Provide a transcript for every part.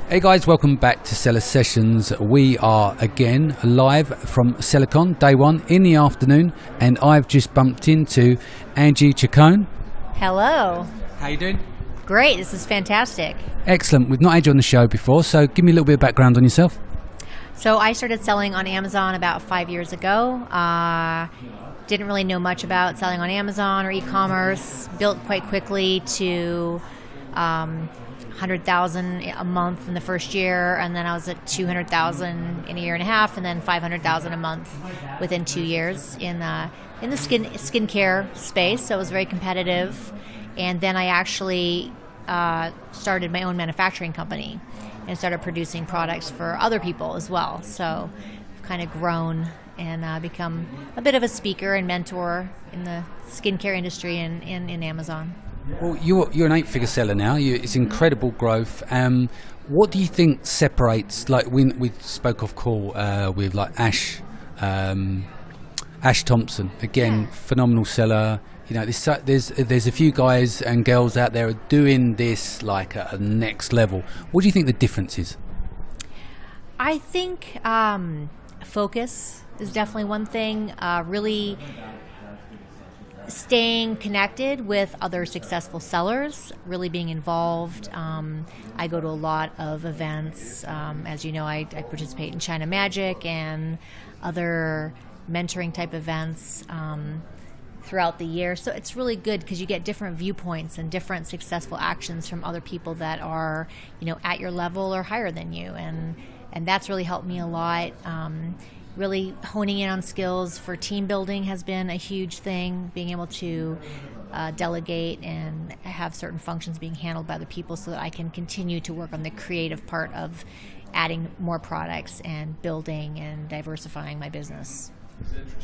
Hey guys, welcome back to Seller Sessions. We are again live from SellerCon, day one in the afternoon, and I've just bumped into Angie Chacon. Hello. How you doing? Great, this is fantastic. Excellent. We've not had you on the show before, so give me a little bit of background on yourself. So I started selling on Amazon about 5 years ago. Didn't really know much about selling on Amazon or e-commerce. Built quite quickly to 100,000 a month in the first year, and then I was at 200,000 in a year and a half, and then 500,000 a month within 2 years in the skincare space. So it was very competitive, and then I actually started my own manufacturing company and started producing products for other people as well. So I've kind of grown and become a bit of a speaker and mentor in the skincare industry and in Amazon. Well, you're an 8-figure seller now. It's incredible growth. What do you think separates? Like we spoke off call with like Ash Thompson again, Yeah. phenomenal seller. You know, there's a few guys and girls out there are doing this like at a next level. What do you think the difference is? I think focus is definitely one thing. Really staying connected with other successful sellers, really being involved. I go to a lot of events. As you know, I participate in China Magic and other mentoring type events throughout the year. So it's really good because you get different viewpoints and different successful actions from other people that are, at your level or higher than you. And that's really helped me a lot. Really honing in on skills for team building has been a huge thing, being able to delegate and have certain functions being handled by other people so that I can continue to work on the creative part of adding more products and building and diversifying my business.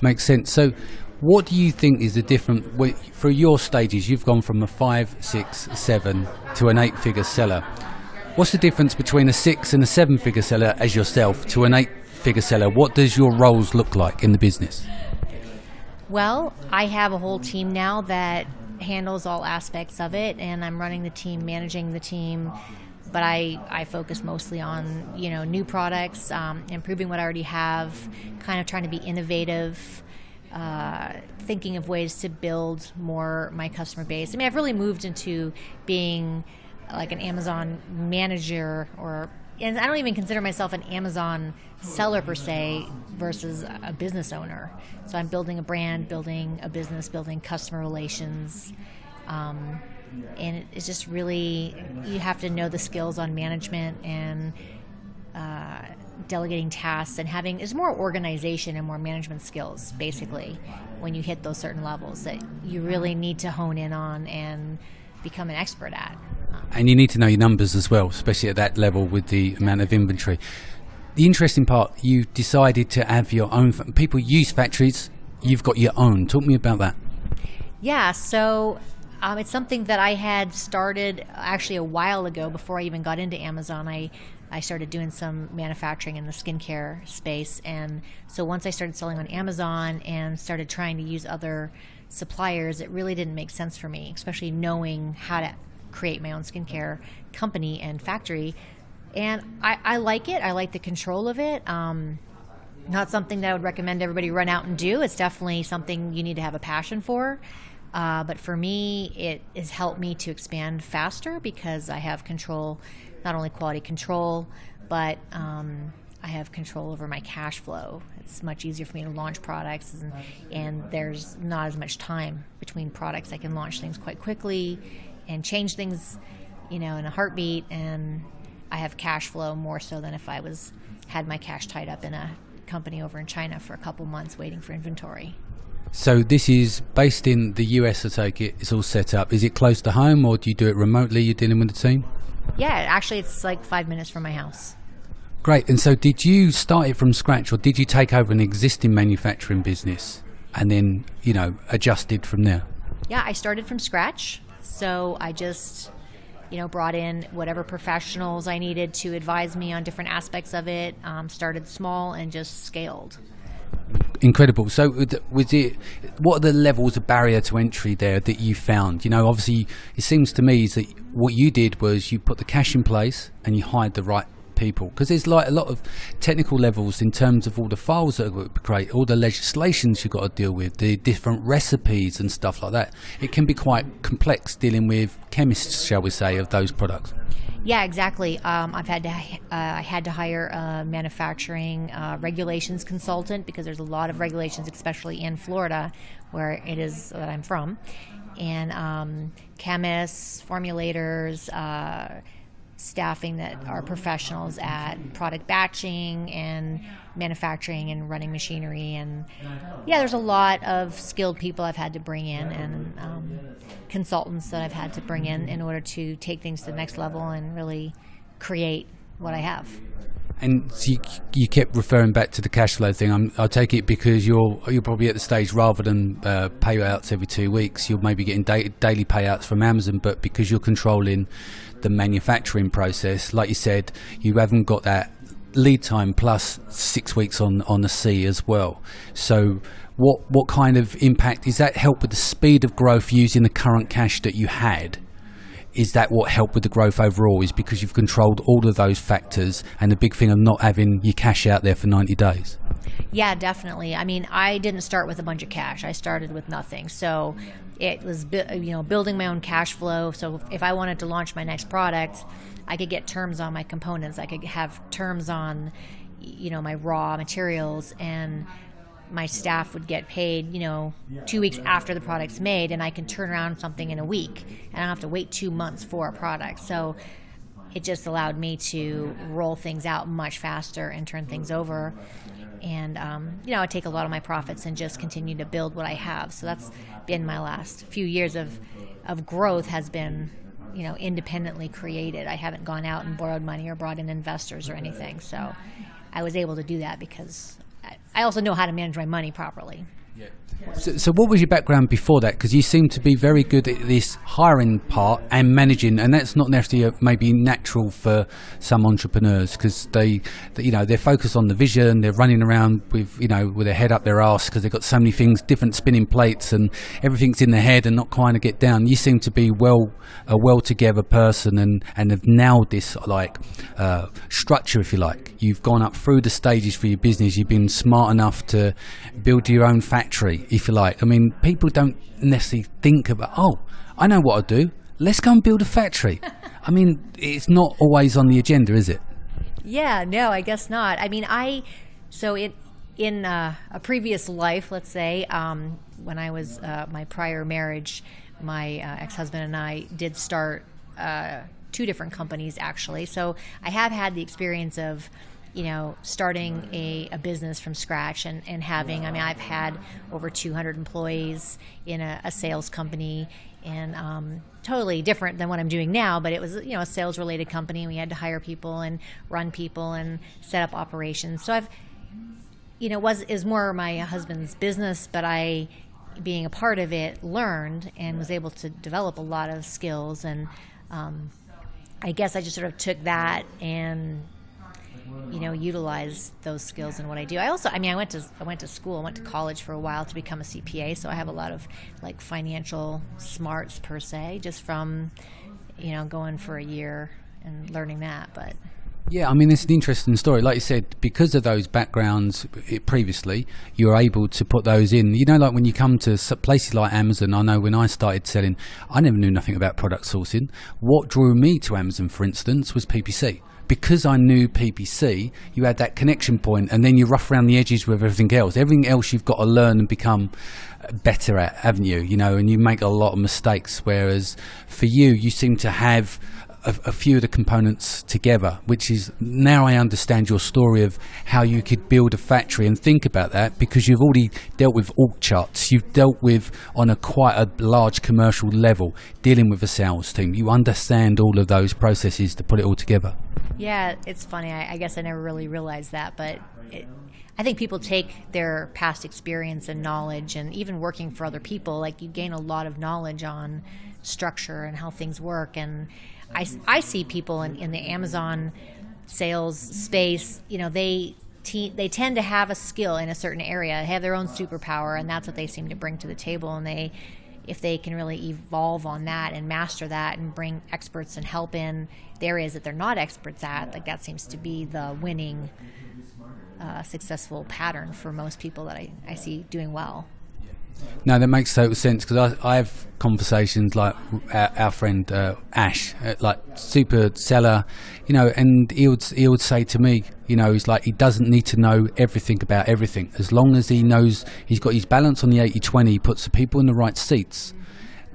Makes sense. So what do you think is the difference for your stages? You've gone from a 5, 6, 7 to an 8-figure seller. What's the difference between a 6 and a 7-figure seller as yourself to an 8-figure seller? What does your roles look like in the business? Well, I have a whole team now that handles all aspects of it, and I'm running the team, managing the team, but I focus mostly on new products, improving what I already have, kind of trying to be innovative, thinking of ways to build more my customer base. I mean, I've really moved into being like an Amazon manager, and I don't even consider myself an Amazon seller per se versus a business owner. So I'm building a brand, building a business, building customer relations. And it's just really, you have to know the skills on management and delegating tasks and there's more organization and more management skills, basically, when you hit those certain levels that you really need to hone in on and become an expert at. And you need to know your numbers as well, especially at that level with the amount of inventory. The interesting part, you decided to have your own. People use factories. You've got your own. Talk to me about that. Yeah, so it's something that I had started actually a while ago before I even got into Amazon. I started doing some manufacturing in the skincare space. And so once I started selling on Amazon and started trying to use other suppliers, it really didn't make sense for me, especially knowing how to create my own skincare company and factory. And I like it. I like the control of it. Not something that I would recommend everybody run out and do. It's definitely something you need to have a passion for. But for me, it has helped me to expand faster because I have control, not only quality control, but I have control over my cash flow. It's much easier for me to launch products, and there's not as much time between products. I can launch things quite quickly and change things, in a heartbeat, and I have cash flow more so than if I had my cash tied up in a company over in China for a couple months waiting for inventory. So this is based in the US, I take it. It's all set up. Is it close to home, or do you do it remotely? You're dealing with the team? Yeah, actually it's like 5 minutes from my house. Great. And so did you start it from scratch, or did you take over an existing manufacturing business and then, adjusted from there? Yeah, I started from scratch. So I just, brought in whatever professionals I needed to advise me on different aspects of it, started small and just scaled. incredible. So was it, what are the levels of barrier to entry there that you found? You know, obviously it seems to me is that what you did was you put the cash in place and you hired the right people, because there's like a lot of technical levels in terms of all the files that are create, all the legislations you've got to deal with, the different recipes and stuff like that. It can be quite complex dealing with chemists, shall we say, of those products. Yeah, exactly. I had to hire a manufacturing regulations consultant, because there's a lot of regulations, especially in Florida, where it is that I'm from, and chemists, formulators, staffing that are professionals at product batching and manufacturing and running machinery. And yeah, there's a lot of skilled people I've had to bring in, and consultants that I've had to bring in order to take things to the next level and really create what I have. And so you kept referring back to the cash flow thing. I'll take it because you're probably at the stage, rather than payouts every 2 weeks, you're maybe getting daily payouts from Amazon, but because you're controlling the manufacturing process, like you said, you haven't got that lead time plus 6 weeks on the sea as well. So what kind of impact is that? Help with the speed of growth using the current cash that you had? Is that what helped with the growth overall, is because you've controlled all of those factors, and the big thing of not having your cash out there for 90 days? Yeah, definitely. I mean, I didn't start with a bunch of cash. I started with nothing. So it was, building my own cash flow. So if I wanted to launch my next product, I could get terms on my components. I could have terms on, my raw materials, and my staff would get paid, 2 weeks after the product's made, and I can turn around something in a week, and I don't have to wait 2 months for a product. So it just allowed me to roll things out much faster and turn things over. And, I take a lot of my profits and just continue to build what I have. So that's been my last few years of growth, has been, independently created. I haven't gone out and borrowed money or brought in investors or anything. So I was able to do that because I also know how to manage my money properly. Yeah. So what was your background before that? Because you seem to be very good at this hiring part and managing, and that's not necessarily maybe natural for some entrepreneurs, because they're focused on the vision. They're running around with their head up their arse because they've got so many things, different spinning plates, and everything's in their head and not quite to get down. You seem to be a well together person and have nailed this structure, if you like. You've gone up through the stages for your business. You've been smart enough to build your own factory, if you like. I mean, people don't necessarily think about, I know what I'll do. Let's go and build a factory. I mean, it's not always on the agenda, is it? Yeah, no, I guess not. I mean, in a previous life, let's say, when I was my prior marriage, my ex-husband and I did start 2 different companies, actually. So I have had the experience of starting a business from scratch and having, I've had over 200 employees in a sales company, and totally different than what I'm doing now, but it was, a sales related company. We had to hire people and run people and set up operations. So is more my husband's business, but I, being a part of it, learned and was able to develop a lot of skills. And I guess I just sort of took that and utilize those skills in what I do. I also, I went to school, I went to college for a while to become a CPA, so I have a lot of financial smarts per se, just from, going for a year and learning that. But yeah, it's an interesting story. Like you said, because of those backgrounds previously, you're able to put those in. Like when you come to places like Amazon, I know when I started selling, I never knew nothing about product sourcing. What drew me to Amazon, for instance, was PPC. Because I knew PPC, you had that connection point, and then you rough around the edges with everything else. Everything else you've got to learn and become better at, haven't you? And you make a lot of mistakes, whereas for you seem to have a few of the components together, which is, now I understand your story of how you could build a factory and think about that, because you've already dealt with org charts. You've dealt with, on a quite a large commercial level, dealing with a sales team. You understand all of those processes to put it all together. Yeah, it's funny. I guess I never really realized that, but I think people take their past experience and knowledge, and even working for other people, you gain a lot of knowledge on structure and how things work. And I see people in the Amazon sales space, they they tend to have a skill in a certain area, have their own superpower, and that's what they seem to bring to the table. And if they can really evolve on that and master that and bring experts and help in the areas that they're not experts at, like that seems to be the winning successful pattern for most people that I see doing well. No, that makes total sense, because I have conversations like our friend Ash, like super seller, and he would say to me, he's like, he doesn't need to know everything about everything. As long as he knows he's got his balance on the 80-20, he puts the people in the right seats,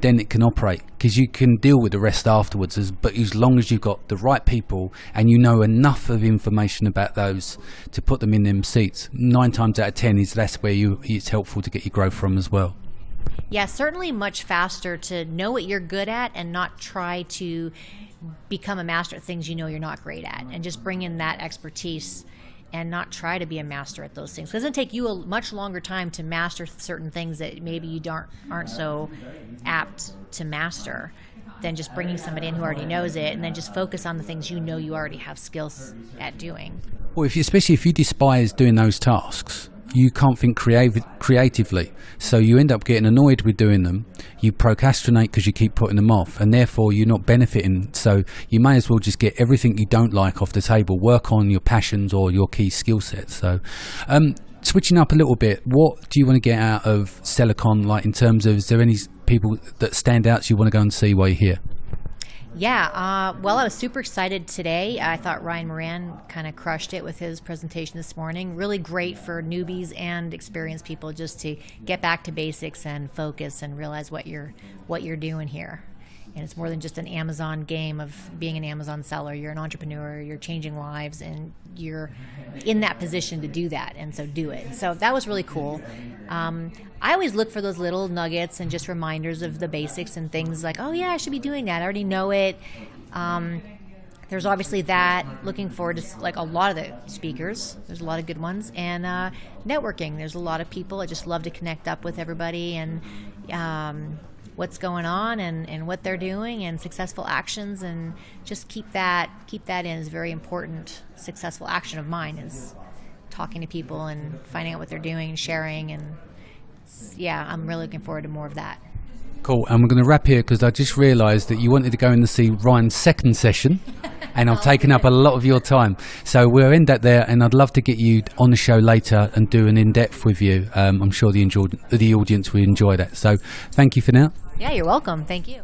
then it can operate, because you can deal with the rest afterwards. But as long as you've got the right people and you know enough of information about those to put them in them seats, 9 times out of 10 that's where it's helpful to get your growth from as well. Yeah, certainly much faster to know what you're good at and not try to become a master at things you're not great at, and just bring in that expertise and not try to be a master at those things. It doesn't take you a much longer time to master certain things that maybe you aren't so apt to master than just bringing somebody in who already knows it, and then just focus on the things you already have skills at doing. Well, especially if you despise doing those tasks, you can't think creatively. So you end up getting annoyed with doing them. You procrastinate because you keep putting them off, and therefore you're not benefiting. So you may as well just get everything you don't like off the table. Work on your passions or your key skill sets. So switching up a little bit, what do you want to get out of SellerCon? Like, in terms of, is there any people that stand out so you want to go and see while you're here? Yeah, well, I was super excited today. I thought Ryan Moran kind of crushed it with his presentation this morning. Really great for newbies and experienced people, just to get back to basics and focus and realize what you're doing here. And it's more than just an Amazon game of being an Amazon seller. You're an entrepreneur, you're changing lives, and you're in that position to do that, and so do it. So that was really cool. I always look for those little nuggets and just reminders of the basics and things like, oh yeah, I should be doing that. I already know it. There's obviously that. Looking forward to like a lot of the speakers. There's a lot of good ones. And networking. There's a lot of people. I just love to connect up with everybody and what's going on and what they're doing and successful actions, and just keep that in is very important. Successful action of mine is talking to people and finding out what they're doing and sharing, and yeah, I'm really looking forward to more of that. Cool. And we're going to wrap here because I just realised that you wanted to go in to see Ryan's second session and I've taken up a lot of your time. So we'll end that there, and I'd love to get you on the show later and do an in-depth with you. I'm sure the audience will enjoy that. So thank you for now. Yeah, you're welcome. Thank you.